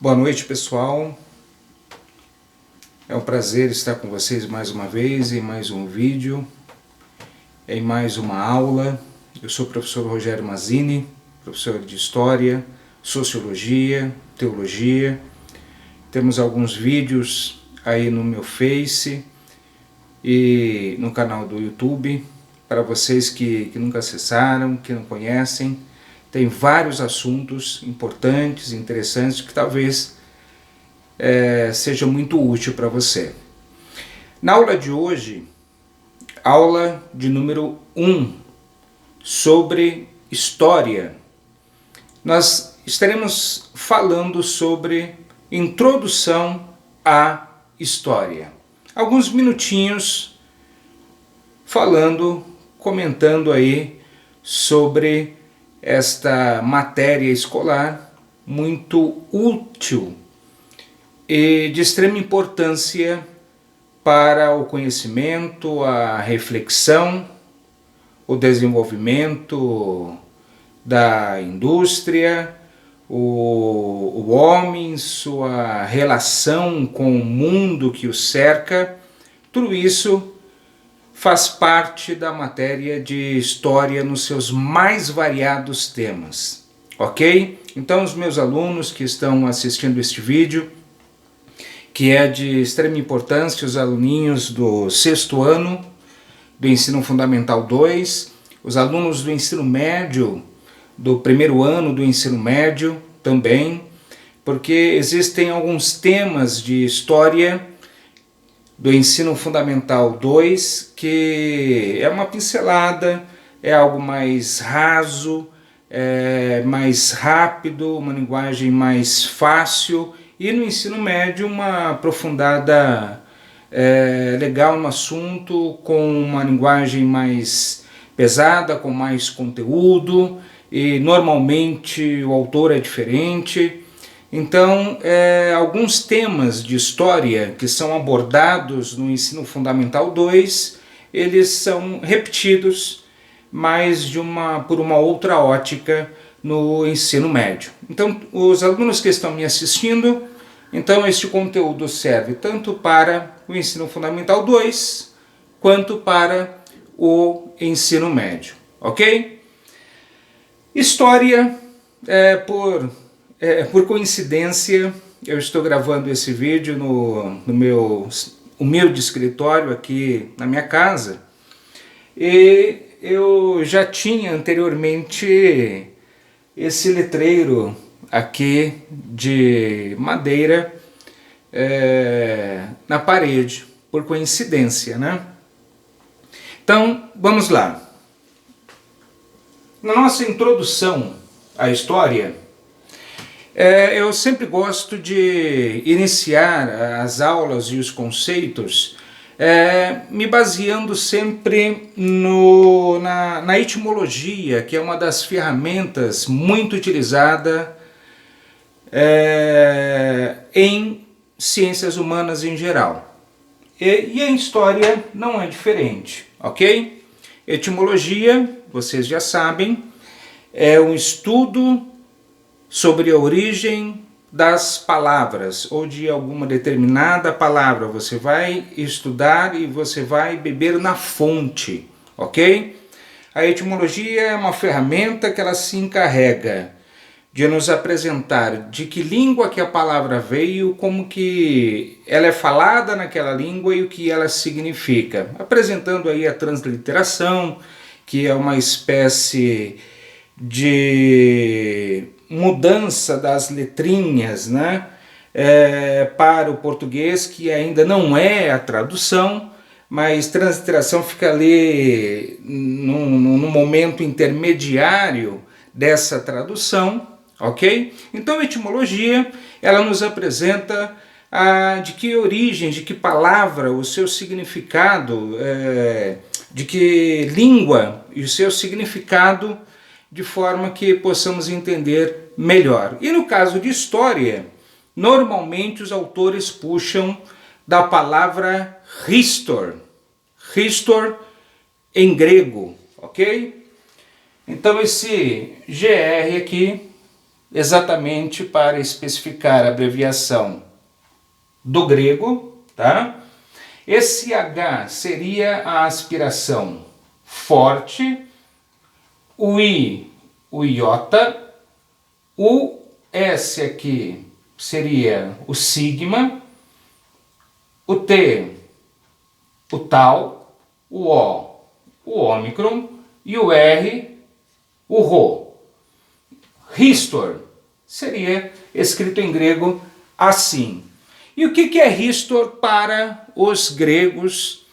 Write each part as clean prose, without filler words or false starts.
Boa noite, pessoal. É um prazer estar com vocês mais uma vez em mais um vídeo, em mais uma aula. Eu sou o professor Rogério Mazzini, professor de História, Sociologia, Teologia. Temos alguns vídeos aí no meu Face e no canal do YouTube, para vocês que nunca acessaram, que não conhecem. Tem vários assuntos importantes, interessantes, que talvez seja muito útil para você. Na aula de hoje, aula de número 1, sobre História. Nós estaremos falando sobre Introdução à História. Alguns minutinhos comentando aí sobre esta matéria escolar muito útil e de extrema importância para o conhecimento, a reflexão, o desenvolvimento da indústria, o homem, sua relação com o mundo que o cerca. Tudo isso faz parte da matéria de História nos seus mais variados temas, ok? Então, os meus alunos que estão assistindo este vídeo, que é de extrema importância, os aluninhos do 6º ano do Ensino Fundamental 2, os alunos do ensino médio, do 1º ano do ensino médio também, porque existem alguns temas de História do Ensino Fundamental 2, que é uma pincelada, é algo mais raso, mais rápido, uma linguagem mais fácil, e no ensino médio uma aprofundada legal no assunto, com uma linguagem mais pesada, com mais conteúdo, e normalmente o autor é diferente. Então, alguns temas de história que são abordados no Ensino Fundamental 2, eles são repetidos, mas por uma outra ótica no ensino médio. Então, os alunos que estão me assistindo, então este conteúdo serve tanto para o Ensino Fundamental 2, quanto para o ensino médio, ok? História, por coincidência, eu estou gravando esse vídeo no meu humilde escritório aqui na minha casa, e eu já tinha anteriormente esse letreiro aqui de madeira na parede, por coincidência, né? Então, vamos lá. Na nossa introdução à história, eu sempre gosto de iniciar as aulas e os conceitos me baseando sempre na etimologia, que é uma das ferramentas muito utilizada em ciências humanas em geral. E a história não é diferente, ok? Etimologia, vocês já sabem, é um estudo sobre a origem das palavras, ou de alguma determinada palavra. Você vai estudar e você vai beber na fonte, ok? A etimologia é uma ferramenta que ela se encarrega de nos apresentar de que língua que a palavra veio, como que ela é falada naquela língua e o que ela significa, apresentando aí a transliteração, que é uma espécie de mudança das letrinhas, né, para o português, que ainda não é a tradução, mas transliteração fica ali num momento intermediário dessa tradução, ok? Então a etimologia, ela nos apresenta de que origem, de que palavra, o seu significado, de que língua e o seu significado, de forma que possamos entender melhor. E no caso de história, normalmente os autores puxam da palavra histor, histor em grego, ok? Então esse GR aqui exatamente para especificar a abreviação do grego, tá? Esse H seria a aspiração forte, o I, o iota, o S aqui seria o sigma, o T, o tau, o ômicron e o R, o rho. Ristor seria escrito em grego assim. E o que é Ristor para os gregos,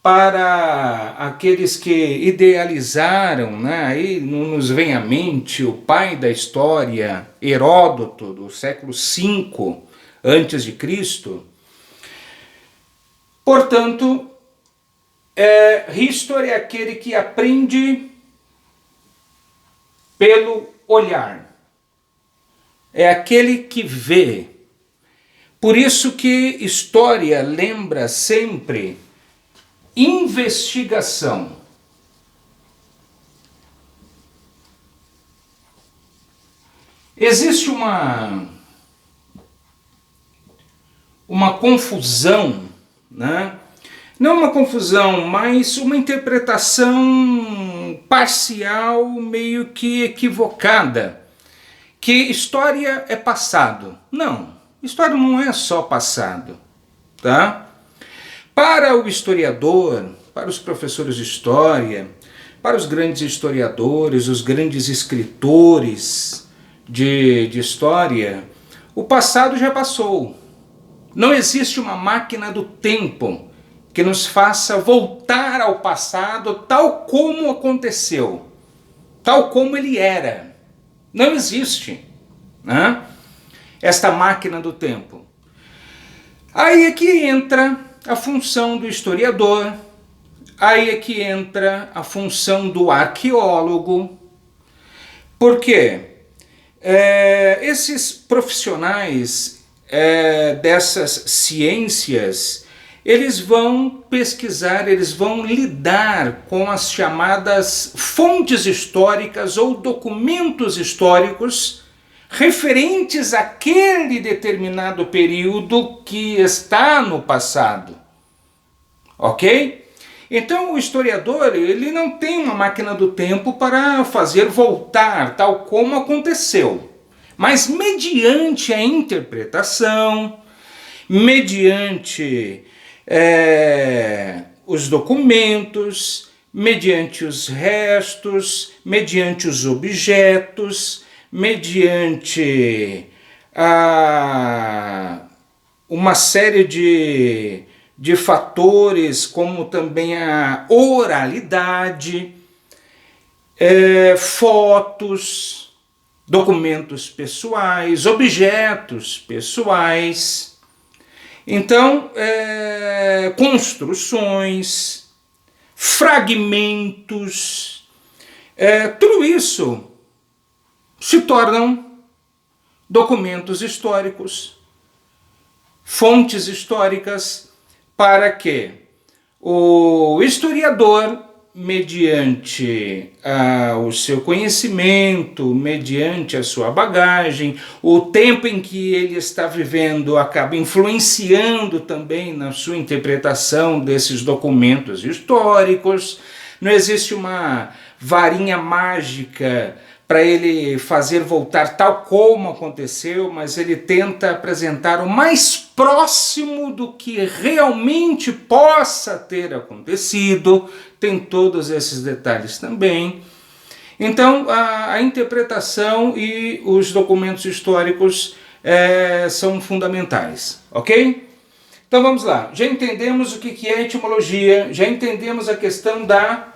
para aqueles que idealizaram, né? Aí nos vem à mente o pai da história, Heródoto, do século V antes de Cristo. Portanto, Ristor é aquele que aprende pelo olhar. É aquele que vê. Por isso que história lembra sempre investigação. Existe uma confusão, né? Não uma confusão, mas uma interpretação parcial, meio que equivocada, que história é passado. Não, história não é só passado, tá? Para o historiador, para os professores de história, para os grandes historiadores, os grandes escritores de história, o passado já passou. Não existe uma máquina do tempo que nos faça voltar ao passado tal como aconteceu, tal como ele era. Não existe, né? Esta máquina do tempo. Aí é que entra a função do historiador, aí é que entra a função do arqueólogo. Por quê? Esses profissionais dessas ciências, eles vão pesquisar, eles vão lidar com as chamadas fontes históricas ou documentos históricos referentes àquele determinado período que está no passado. Ok? Então o historiador, ele não tem uma máquina do tempo para fazer voltar tal como aconteceu, mas mediante a interpretação, mediante os documentos, mediante os restos, mediante os objetos, mediante uma série de fatores, como também a oralidade, fotos, documentos pessoais, objetos pessoais, então construções, fragmentos, tudo isso se tornam documentos históricos, fontes históricas, para que o historiador, mediante o seu conhecimento, mediante a sua bagagem, o tempo em que ele está vivendo acaba influenciando também na sua interpretação desses documentos históricos. Não existe uma varinha mágica para ele fazer voltar tal como aconteceu, mas ele tenta apresentar o mais próximo do que realmente possa ter acontecido. Tem todos esses detalhes também. Então, a interpretação e os documentos históricos são fundamentais, ok? Então vamos lá, já entendemos o que é etimologia, já entendemos a questão da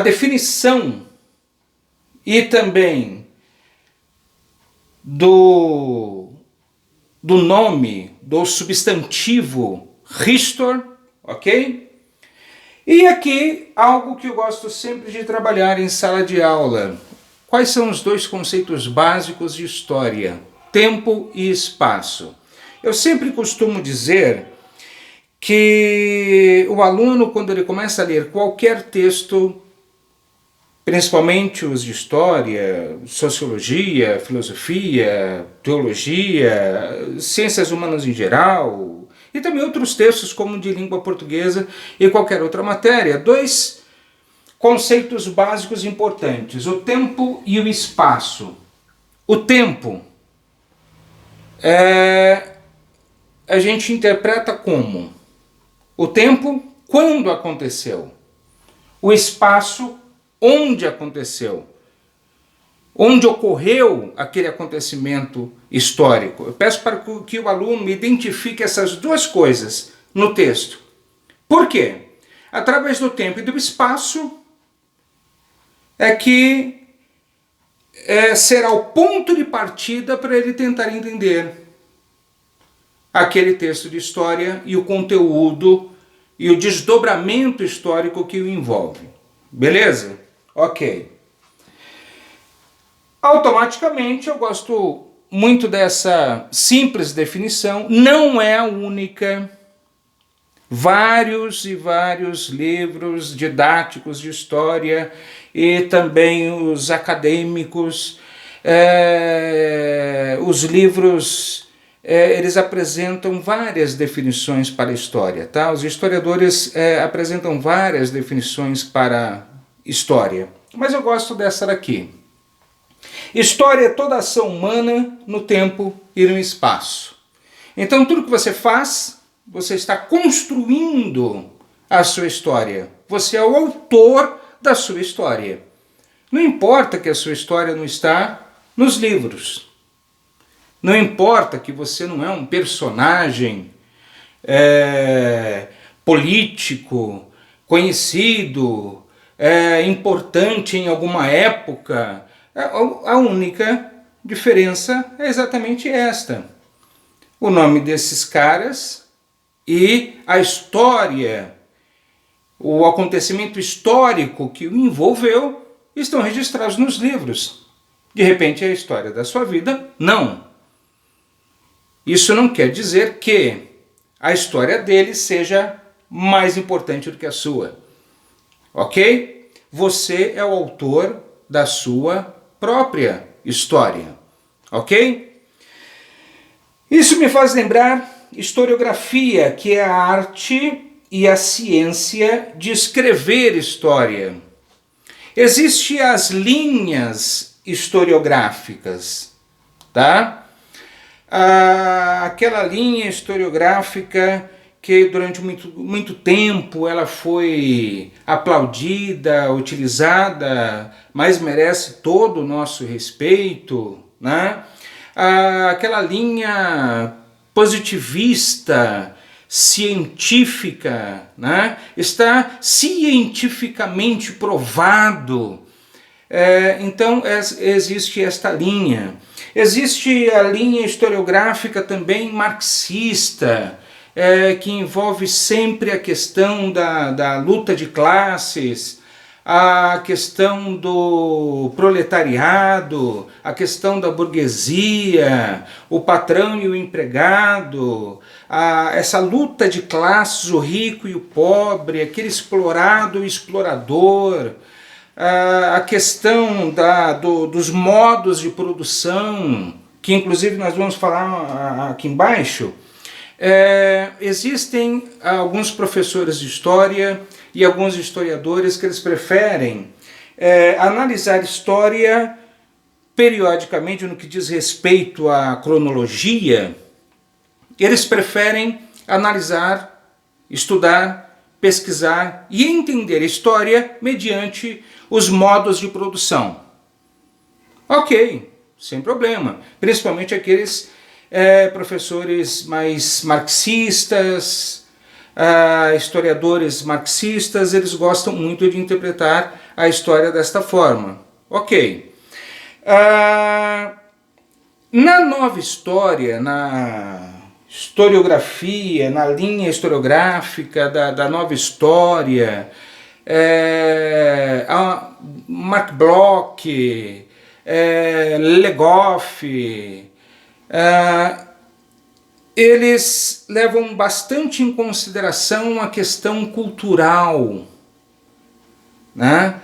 definição e também do nome, do substantivo Ristor, ok? E aqui, algo que eu gosto sempre de trabalhar em sala de aula. Quais são os dois conceitos básicos de história? Tempo e espaço. Eu sempre costumo dizer que o aluno, quando ele começa a ler qualquer texto, principalmente os de história, sociologia, filosofia, teologia, ciências humanas em geral, e também outros textos como de língua portuguesa e qualquer outra matéria. Dois conceitos básicos importantes: o tempo e o espaço. O tempo a gente interpreta como o tempo quando aconteceu, o espaço onde aconteceu, onde ocorreu aquele acontecimento histórico. Eu peço para que o aluno identifique essas duas coisas no texto. Por quê? Através do tempo e do espaço é que será o ponto de partida para ele tentar entender aquele texto de história e o conteúdo e o desdobramento histórico que o envolve. Beleza? Ok. Automaticamente eu gosto muito dessa simples definição, não é a única. Vários e vários livros didáticos de história e também os acadêmicos, os livros, eles apresentam várias definições para a história, tá? Os historiadores apresentam várias definições para história, mas eu gosto dessa daqui. História é toda ação humana no tempo e no espaço. Então tudo que você faz, você está construindo a sua história. Você é o autor da sua história. Não importa que a sua história não está nos livros. Não importa que você não é um personagem político, conhecido, importante em alguma época. A única diferença é exatamente esta. O nome desses caras e a história, o acontecimento histórico que o envolveu, estão registrados nos livros. De repente, a história da sua vida, não. Isso não quer dizer que a história dele seja mais importante do que a sua. Ok? Você é o autor da sua própria história. Ok? Isso me faz lembrar historiografia, que é a arte e a ciência de escrever história. Existem as linhas historiográficas, tá? Aquela linha historiográfica que durante muito tempo ela foi aplaudida, utilizada, mas merece todo o nosso respeito, né? Aquela linha positivista, científica, né? Está cientificamente provado. Então existe esta linha. Existe a linha historiográfica também marxista, que envolve sempre a questão da luta de classes, a questão do proletariado, a questão da burguesia, o patrão e o empregado, essa luta de classes, o rico e o pobre, aquele explorado e o explorador, a questão dos modos de produção, que inclusive nós vamos falar aqui embaixo. Existem alguns professores de história e alguns historiadores que eles preferem analisar história periodicamente no que diz respeito à cronologia. Eles preferem analisar, estudar, pesquisar e entender a história mediante os modos de produção. Ok, sem problema. Principalmente aqueles professores mais marxistas, historiadores marxistas, eles gostam muito de interpretar a história desta forma. Ok. Na nova história, na historiografia, na linha historiográfica da nova história, Mark Bloch, Legoff, eles levam bastante em consideração a questão cultural, né?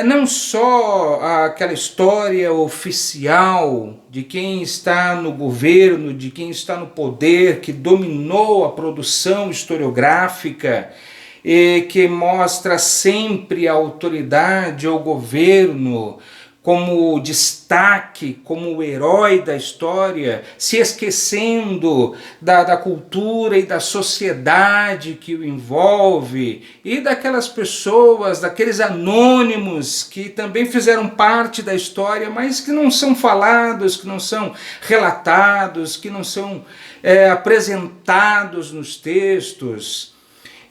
Não só aquela história oficial de quem está no governo, de quem está no poder, que dominou a produção historiográfica e que mostra sempre a autoridade ou governo como destaque, como o herói da história, se esquecendo da cultura e da sociedade que o envolve e daquelas pessoas, daqueles anônimos que também fizeram parte da história, mas que não são falados, que não são relatados, que não são apresentados nos textos.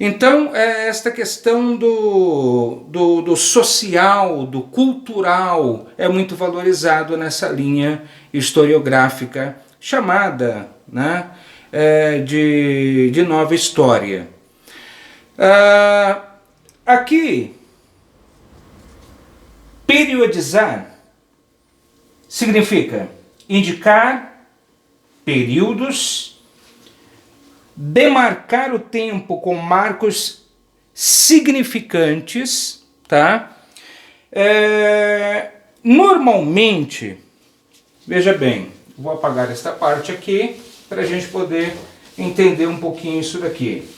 Então, esta questão do social, do cultural, é muito valorizado nessa linha historiográfica chamada, né, de nova história. Aqui, periodizar significa indicar períodos, demarcar o tempo com marcos significantes, tá? Normalmente, veja bem, vou apagar esta parte aqui para a gente poder entender um pouquinho isso daqui.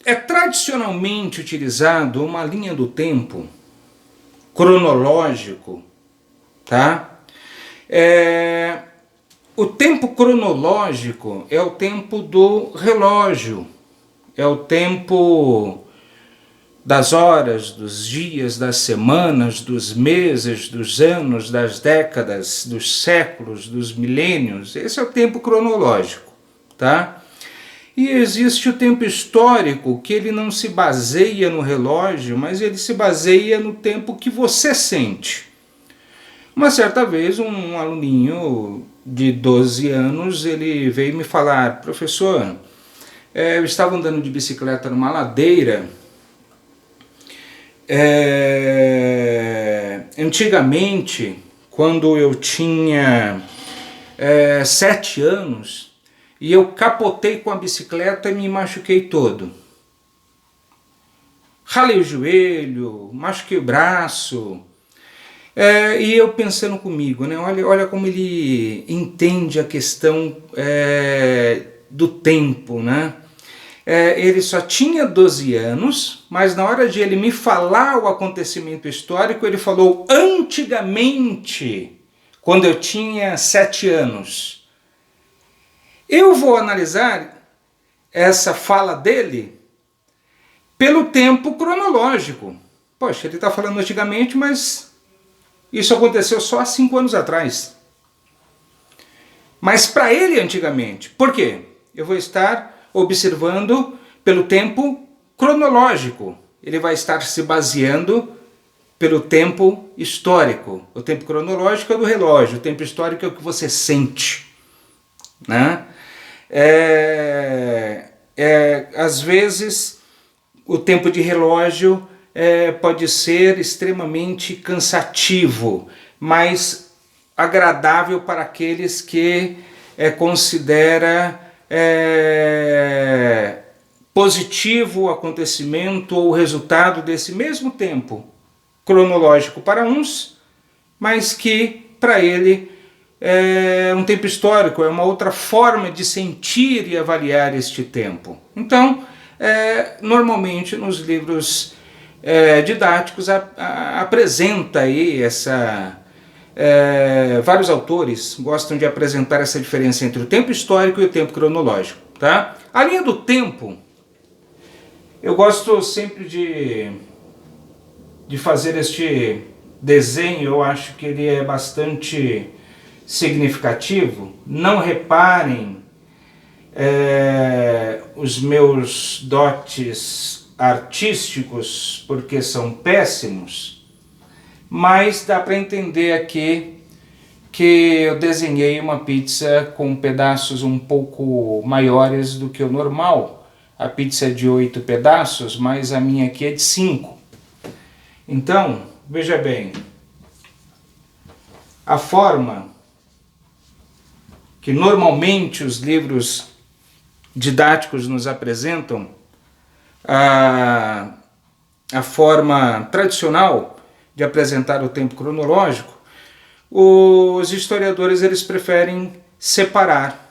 É tradicionalmente utilizado uma linha do tempo cronológico, tá? O tempo cronológico é o tempo do relógio, é o tempo das horas, dos dias, das semanas, dos meses, dos anos, das décadas, dos séculos, dos milênios. Esse é o tempo cronológico, tá? E existe o tempo histórico, que ele não se baseia no relógio, mas ele se baseia no tempo que você sente. Uma certa vez, um aluninho de 12 anos, ele veio me falar: professor, eu estava andando de bicicleta numa ladeira. Antigamente, quando eu tinha 7 anos, e eu capotei com a bicicleta e me machuquei todo. Ralei o joelho, machuquei o braço. E eu pensando comigo, né? Olha como ele entende a questão do tempo, né? Ele só tinha 12 anos, mas na hora de ele me falar o acontecimento histórico, ele falou antigamente, quando eu tinha 7 anos. Eu vou analisar essa fala dele pelo tempo cronológico. Poxa, ele está falando antigamente, mas isso aconteceu só há 5 anos atrás. Mas para ele antigamente. Por quê? Eu vou estar observando pelo tempo cronológico. Ele vai estar se baseando pelo tempo histórico. O tempo cronológico é do relógio, o tempo histórico é o que você sente, né? Às vezes o tempo de relógio pode ser extremamente cansativo, mas agradável para aqueles que considera positivo o acontecimento ou o resultado desse mesmo tempo cronológico para uns, mas que para ele um tempo histórico, é uma outra forma de sentir e avaliar este tempo. Então, normalmente nos livros didáticos apresenta aí vários autores gostam de apresentar essa diferença entre o tempo histórico e o tempo cronológico, tá? A linha do tempo, eu gosto sempre de fazer este desenho, eu acho que ele é bastante significativo. Não reparem os meus dotes artísticos, porque são péssimos, mas dá para entender aqui que eu desenhei uma pizza com pedaços um pouco maiores do que o normal. A pizza é de 8 pedaços, mas a minha aqui é de 5. Então, veja bem, a forma que normalmente os livros didáticos nos apresentam a forma tradicional de apresentar o tempo cronológico, os historiadores eles preferem separar